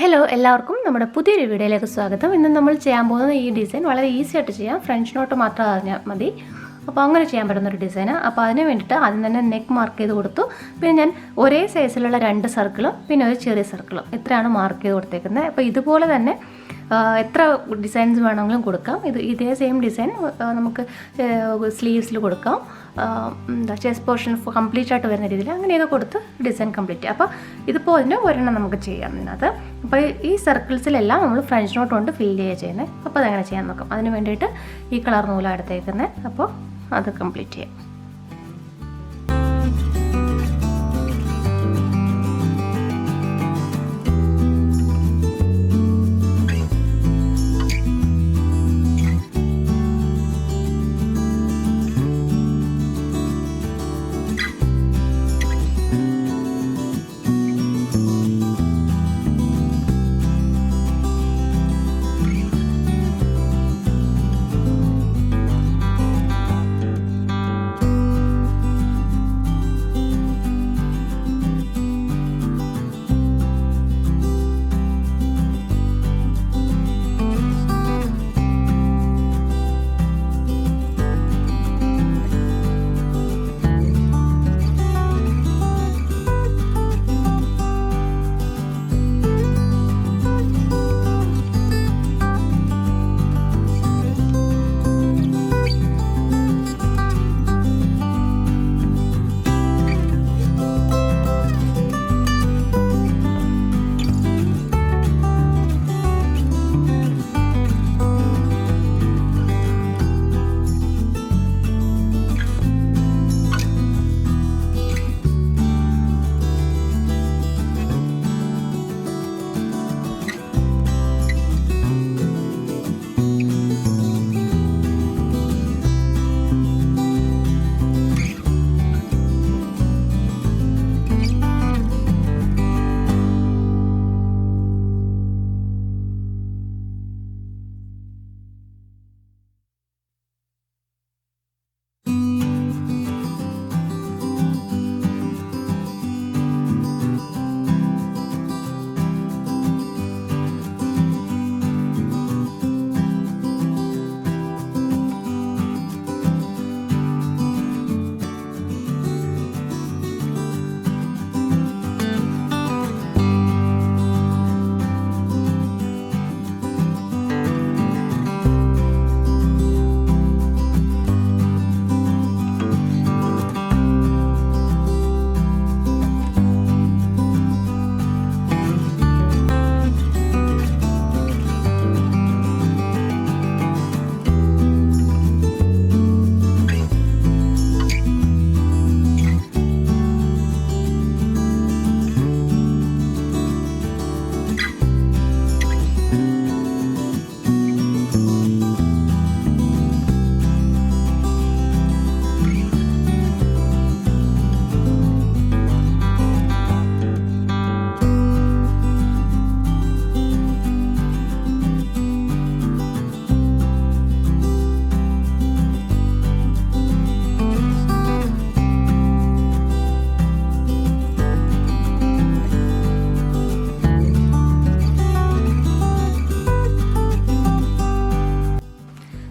Hello എല്ലാവർക്കും നമ്മുടെ പുതിയൊരു വീഡിയോയിലേക്ക് സ്വാഗതം. ഇന്ന് നമ്മൾ ചെയ്യാൻ പോകുന്നത് ഈ ഡിസൈൻ വളരെ ഈസി ആയിട്ട് ചെയ്യാം. ഫ്രഞ്ച് നോട്ട് മാത്രം അറിഞ്ഞാൽ മതി. അപ്പോൾ അങ്ങനെ ചെയ്യാൻ പറ്റുന്നൊരു ഡിസൈനാണ്. അപ്പോൾ അതിന് വേണ്ടിയിട്ട് ആദ്യം തന്നെ നെക്ക് മാർക്ക് ചെയ്ത് കൊടുത്തു. പിന്നെ ഞാൻ ഒരേ സൈസിലുള്ള 2 സർക്കിളും പിന്നെ ഒരു ചെറിയ സർക്കിളും ഇത്രയാണ് മാർക്ക് ചെയ്ത് കൊടുത്തേക്കുന്നത്. അപ്പോൾ ഇതുപോലെ തന്നെ എത്ര ഡിസൈൻസ് വേണമെങ്കിലും കൊടുക്കാം. ഇതേ സെയിം ഡിസൈൻ നമുക്ക് സ്ലീവ്സിൽ കൊടുക്കാം, ചെസ്റ്റ് പോർഷൻ കംപ്ലീറ്റ് ആയിട്ട് വരുന്ന രീതിയിൽ അങ്ങനെയൊക്കെ കൊടുത്ത് ഡിസൈൻ കംപ്ലീറ്റ് ചെയ്യാം. അപ്പോൾ ഇതിപ്പോൾ അതിന് ഒരെണ്ണം നമുക്ക് ചെയ്യാം ഇതിനകത്ത്. അപ്പോൾ ഈ സർക്കിൾസിലെല്ലാം നമ്മൾ ഫ്രഞ്ച് നോട്ട് കൊണ്ട് ഫില്ല് ചെയ്യുന്നത്. അപ്പോൾ അതെങ്ങനെ ചെയ്യാൻ നോക്കാം. അതിന് വേണ്ടിയിട്ട് ഈ കളർ നൂലാണ് എടുത്തേക്കുന്നത്. അപ്പോൾ അത് കംപ്ലീറ്റ് ചെയ്യാം.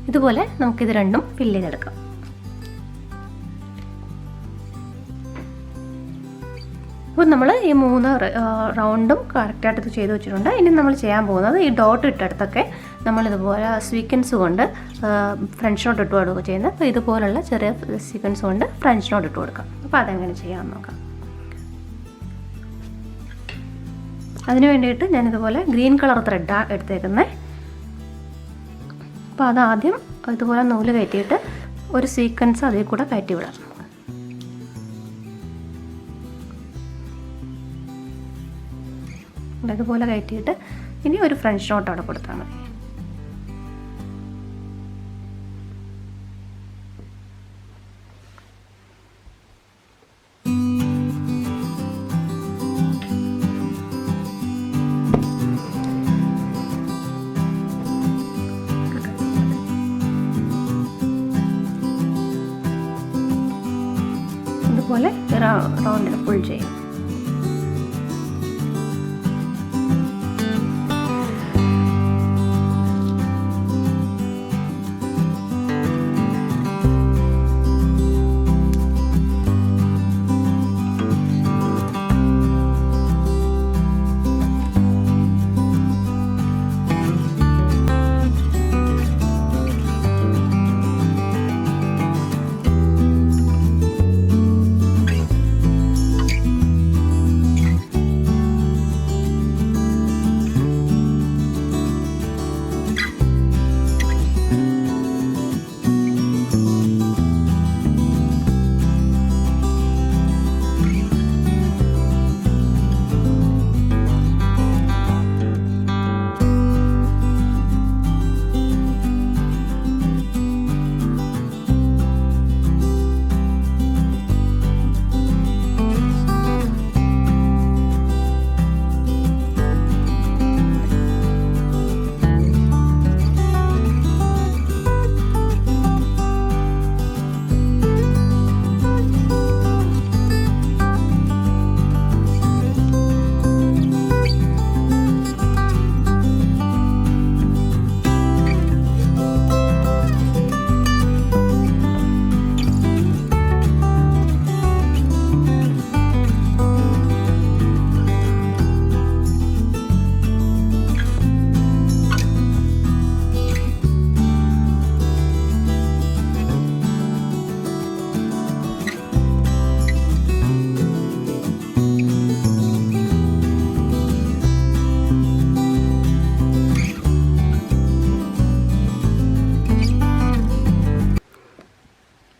ഇതുപോലെ നമുക്കിത് രണ്ടും ഫില്ല് ചെയ്തെടുക്കാം. അപ്പോൾ നമ്മൾ ഈ 3 റൗണ്ടും കറക്റ്റായിട്ട് ഇത് ചെയ്ത് വെച്ചിട്ടുണ്ട്. ഇനി നമ്മൾ ചെയ്യാൻ പോകുന്നത് ഈ ഡോട്ട് ഇട്ടടുത്തൊക്കെ നമ്മളിതുപോലെ സ്വീക്വൻസ് കൊണ്ട് ഫ്രഞ്ച് നോട്ട് ഇട്ട് കൊടുക്കുക ചെയ്യുന്നത്. അപ്പോൾ ഇതുപോലുള്ള ചെറിയ സ്വീക്വൻസ് കൊണ്ട് ഫ്രഞ്ച് നോട്ട് ഇട്ട് കൊടുക്കാം. അപ്പോൾ അതെങ്ങനെ ചെയ്യാമെന്ന് നോക്കാം. അതിന് വേണ്ടിയിട്ട് ഞാനിതുപോലെ ഗ്രീൻ കളർ ത്രെഡാണ് എടുത്തേക്കുന്നത്. അപ്പോൾ അതാദ്യം ഇതുപോലെ നൂല് കയറ്റിയിട്ട് ഒരു സീക്വൻസ് അതിൽ കൂടെ കയറ്റി വിടാം. ഇതുപോലെ കയറ്റിയിട്ട് ഇനി ഒരു ഫ്രഞ്ച് നോട്ട് അവിടെ കൊടുത്താൽ മതി. ഇതുപോലെ റൗണ്ടിൽ പുൾ ചെയ്യും.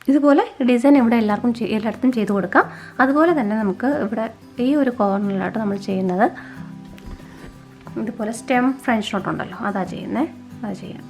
ഇതുപോലെ ഡിസൈൻ ഇവിടെ എല്ലായിടത്തും ചെയ്ത് കൊടുക്കാം. അതുപോലെ തന്നെ നമുക്ക് ഇവിടെ ഈ ഒരു കോർണറിലായിട്ട് നമ്മൾ ചെയ്യുന്നത് ഇതുപോലെ സ്റ്റെം ഫ്രഞ്ച് നോട്ട് ഉണ്ടല്ലോ, അതാ ചെയ്യുന്നത്. അത് ചെയ്യാം.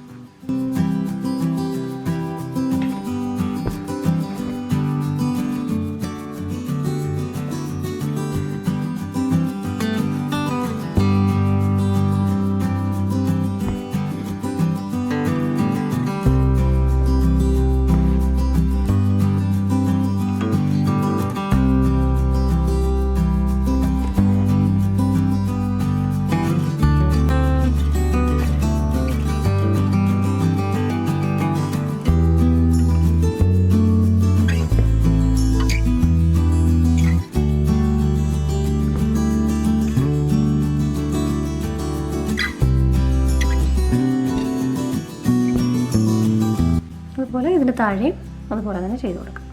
അതുപോലെ ഇതിന് താഴെയും അതുപോലെ തന്നെ ചെയ്ത് കൊടുക്കാം.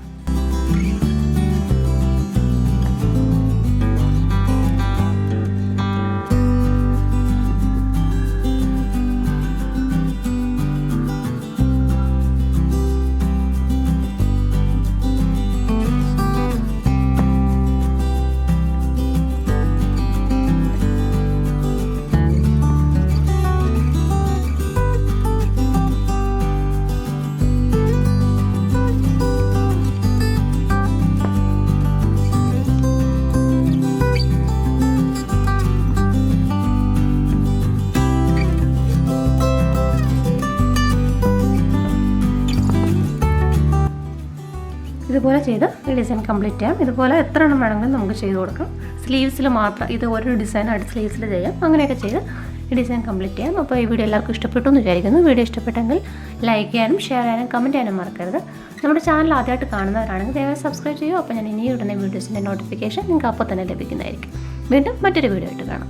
ഇതുപോലെ ചെയ്ത് ഈ ഡിസൈൻ കംപ്ലീറ്റ് ചെയ്യാം. ഇതുപോലെ എത്ര എണ്ണം വേണമെങ്കിലും നമുക്ക് ചെയ്ത് കൊടുക്കാം. സ്ലീവ്സിൽ മാത്രം ഇത് ഒരു ഡിസൈനായിട്ട് സ്ലീവ്സിൽ ചെയ്യാം. അങ്ങനെയൊക്കെ ചെയ്ത് ഈ ഡിസൈൻ കംപ്ലീറ്റ് ചെയ്യാം. അപ്പോൾ ഈ വീഡിയോ എല്ലാവർക്കും ഇഷ്ടപ്പെട്ടു എന്ന് വിചാരിക്കുന്നു. വീഡിയോ ഇഷ്ടപ്പെട്ടെങ്കിൽ ലൈക്ക് ചെയ്യാനും ഷെയർ ചെയ്യാനും കമൻറ്റ് ചെയ്യാനും മറക്കരുത്. നമ്മുടെ ചാനൽ ആദ്യമായിട്ട് കാണുന്നവരാണെങ്കിൽ ദയവായി സബ്സ്ക്രൈബ് ചെയ്യുക. അപ്പോൾ ഞാൻ ഇനി ഇടുന്ന വീഡിയോസിൻ്റെ നോട്ടിഫിക്കേഷൻ നിങ്ങൾക്ക് അപ്പോൾ തന്നെ ലഭിക്കുന്നതായിരിക്കും. വീണ്ടും മറ്റൊരു വീഡിയോ ആയിട്ട് കാണാം.